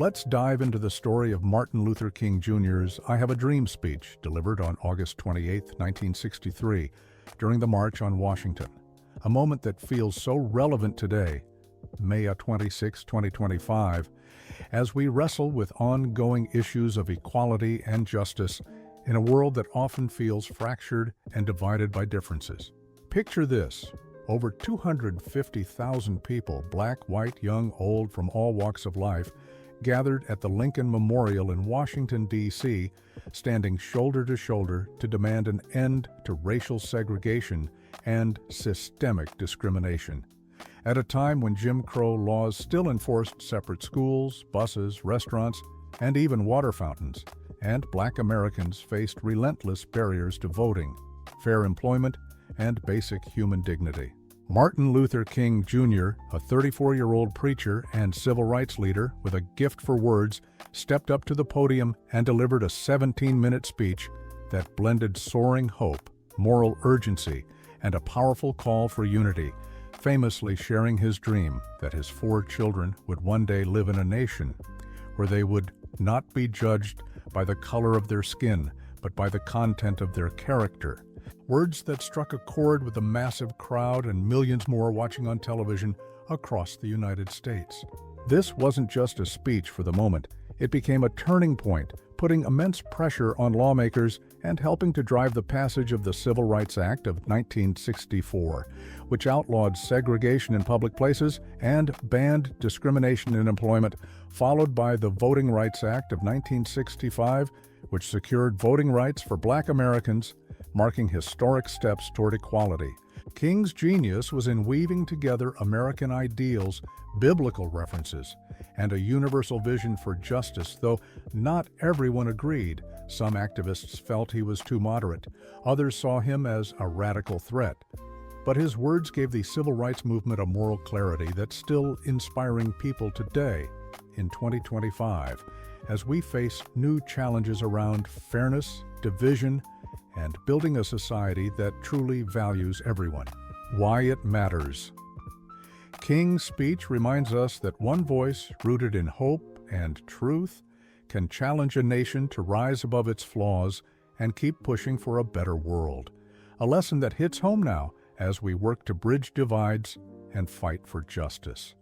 Let's dive into the story of Martin Luther King Jr.'s I Have a Dream speech delivered on August 28, 1963, during the March on Washington. A moment that feels so relevant today, May 26, 2025, as we wrestle with ongoing issues of equality and justice in a world that often feels fractured and divided by differences. Picture this. Over 250,000 people, black, white, young, old, from all walks of life, gathered at the Lincoln Memorial in Washington, D.C., standing shoulder to shoulder to demand an end to racial segregation and systemic discrimination. At a time when Jim Crow laws still enforced separate schools, buses, restaurants, and even water fountains, and black Americans faced relentless barriers to voting, fair employment, and basic human dignity. Martin Luther King Jr., a 34-year-old preacher and civil rights leader with a gift for words, stepped up to the podium and delivered a 17-minute speech that blended soaring hope, moral urgency, and a powerful call for unity, famously sharing his dream that his 4 children would one day live in a nation where they would not be judged by the color of their skin, but by the content of their character. Words that struck a chord with a massive crowd and millions more watching on television across the United States. This wasn't just a speech for the moment. It became a turning point, putting immense pressure on lawmakers and helping to drive the passage of the Civil Rights Act of 1964, which outlawed segregation in public places and banned discrimination in employment, followed by the Voting Rights Act of 1965, which secured voting rights for Black Americans, marking historic steps toward equality. King's genius was in weaving together American ideals, biblical references, and a universal vision for justice, though not everyone agreed. Some activists felt he was too moderate. Others saw him as a radical threat. But his words gave the civil rights movement a moral clarity that's still inspiring people today, in 2025, as we face new challenges around fairness, division, and building a society that truly values everyone. Why it matters. King's speech reminds us that one voice rooted in hope and truth can challenge a nation to rise above its flaws and keep pushing for a better world. A lesson that hits home now as we work to bridge divides and fight for justice.